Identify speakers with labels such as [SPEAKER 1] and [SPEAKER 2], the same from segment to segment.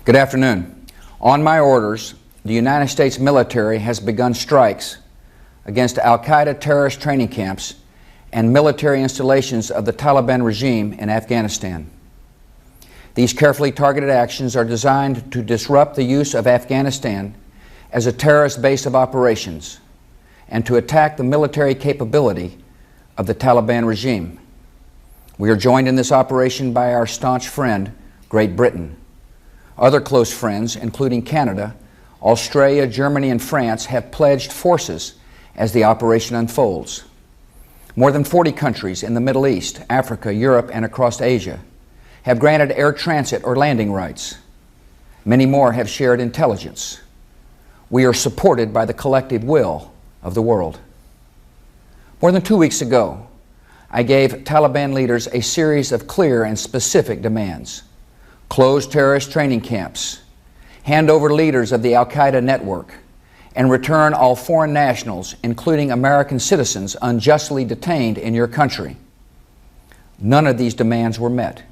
[SPEAKER 1] Good afternoon. On my orders, the United States military has begun strikes against al-Qaeda terrorist training camps and military installations of the Taliban regime in Afghanistan. These carefully targeted actions are designed to disrupt the use of Afghanistan as a terrorist base of operations and to attack the military capability of the Taliban regime. We are joined in this operation by our staunch friend, Great Britain. Other close friends, including Canada, Australia, Germany, and France, have pledged forces as the operation unfolds. More than 40 countries in the Middle East, Africa, Europe, and across Asia have granted air transit or landing rights. Many more have shared intelligence. We are supported by the collective will of the world. More than 2 weeks ago, I gave Taliban leaders a series of clear and specific demands. Close terrorist training camps, hand over leaders of the al-Qaeda network, and return all foreign nationals, including American citizens unjustly detained in your country. None of these demands were met.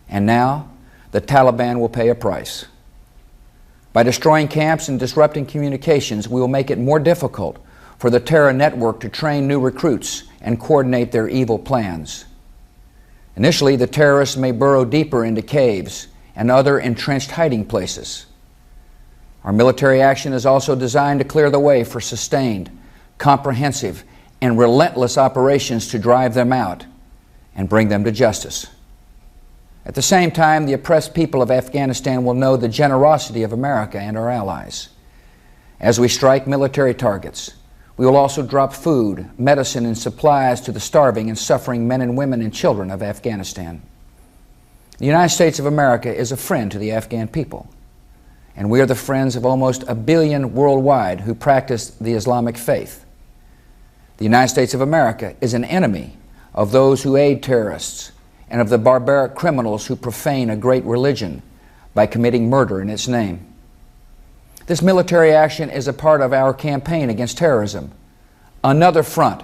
[SPEAKER 1] And now, the Taliban will pay a price. By destroying camps and disrupting communications, we will make it more difficult for the terror network to train new recruits and coordinate their evil plans. Initially, the terrorists may burrow deeper into caves and other entrenched hiding places. Our military action is also designed to clear the way for sustained, comprehensive, and relentless operations to drive them out and bring them to justice. At the same time, the oppressed people of Afghanistan will know the generosity of America and our allies. As we strike military targets, we will also drop food, medicine, and supplies to the starving and suffering men and women and children of Afghanistan. The United States of America is a friend to the Afghan people, and we are the friends of almost 1 billion worldwide who practice the Islamic faith. The United States of America is an enemy of those who aid terrorists and of the barbaric criminals who profane a great religion by committing murder in its name. This military action is a part of our campaign against terrorism, another front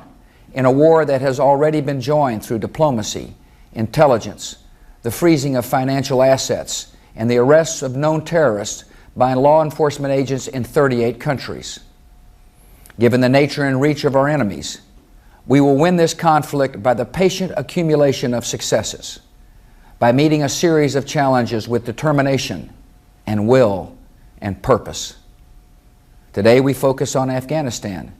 [SPEAKER 1] in a war that has already been joined through diplomacy, intelligence, the freezing of financial assets, and the arrests of known terrorists by law enforcement agents in 38 countries. Given the nature and reach of our enemies, we will win this conflict by the patient accumulation of successes, by meeting a series of challenges with determination and will and purpose. Today we focus on Afghanistan,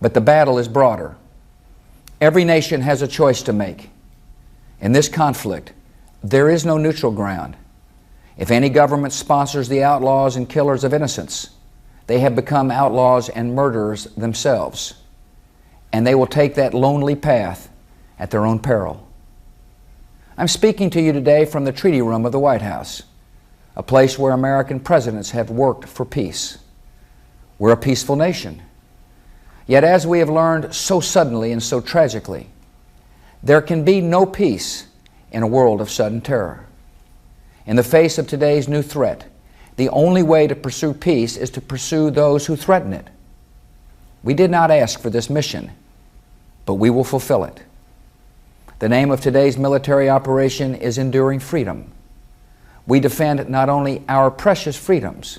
[SPEAKER 1] but the battle is broader. Every nation has a choice to make. In this conflict, there is no neutral ground. If any government sponsors the outlaws and killers of innocents, they have become outlaws and murderers themselves, and they will take that lonely path at their own peril. I'm speaking to you today from the treaty room of the White House, a place where American presidents have worked for peace. We're a peaceful nation. Yet as we have learned so suddenly and so tragically, there can be no peace in a world of sudden terror. In the face of today's new threat, the only way to pursue peace is to pursue those who threaten it. We did not ask for this mission, but we will fulfill it. The name of today's military operation is Enduring Freedom. We defend not only our precious freedoms,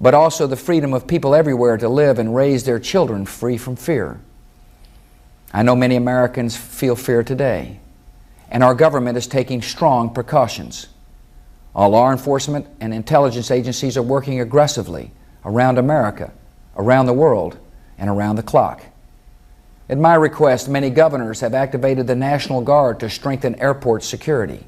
[SPEAKER 1] but also the freedom of people everywhere to live and raise their children free from fear. I know many Americans feel fear today, and our government is taking strong precautions. All law enforcement and intelligence agencies are working aggressively around America, around the world, and around the clock. At my request, many governors have activated the National Guard to strengthen airport security.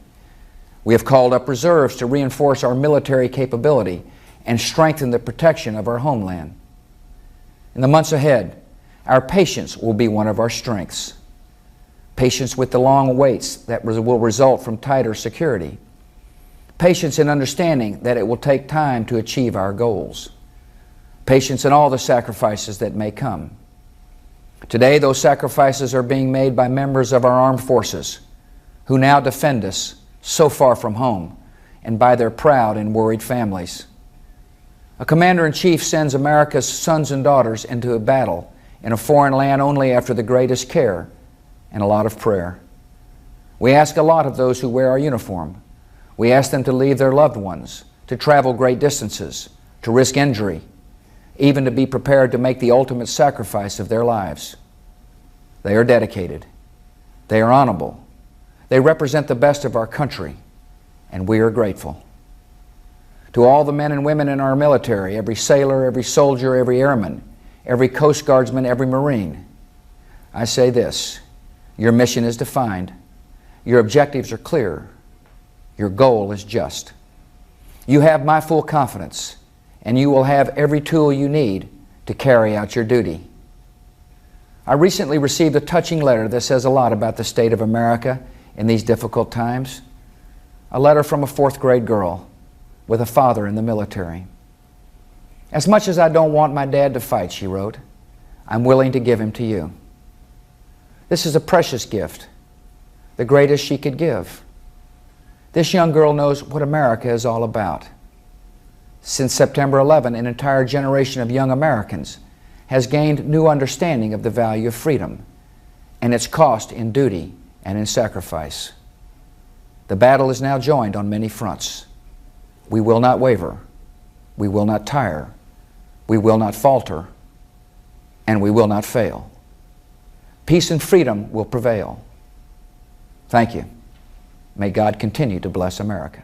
[SPEAKER 1] We have called up reserves to reinforce our military capability and strengthen the protection of our homeland. In the months ahead, our patience will be one of our strengths. Patience with the long waits that will result from tighter security. Patience in understanding that it will take time to achieve our goals. Patience in all the sacrifices that may come. Today, those sacrifices are being made by members of our armed forces who now defend us so far from home, and by their proud and worried families. A commander-in-chief sends America's sons and daughters into a battle in a foreign land only after the greatest care and a lot of prayer. We ask a lot of those who wear our uniform. We ask them to leave their loved ones, to travel great distances, to risk injury, even to be prepared to make the ultimate sacrifice of their lives. They are dedicated. They are honorable. They represent the best of our country, and we are grateful. To all the men and women in our military, every sailor, every soldier, every airman, every Coast Guardsman, every Marine, I say this: your mission is defined, your objectives are clear, your goal is just. You have my full confidence, and you will have every tool you need to carry out your duty. I recently received a touching letter that says a lot about the state of America in these difficult times. A letter from a fourth-grade girl with a father in the military. As much as I don't want my dad to fight, she wrote, I'm willing to give him to you. This is a precious gift, the greatest she could give. This young girl knows what America is all about. Since September 11, an entire generation of young Americans has gained new understanding of the value of freedom and its cost in duty and in sacrifice. The battle is now joined on many fronts. We will not waver. We will not tire. We will not falter. And we will not fail. Peace and freedom will prevail. Thank you. May God continue to bless America.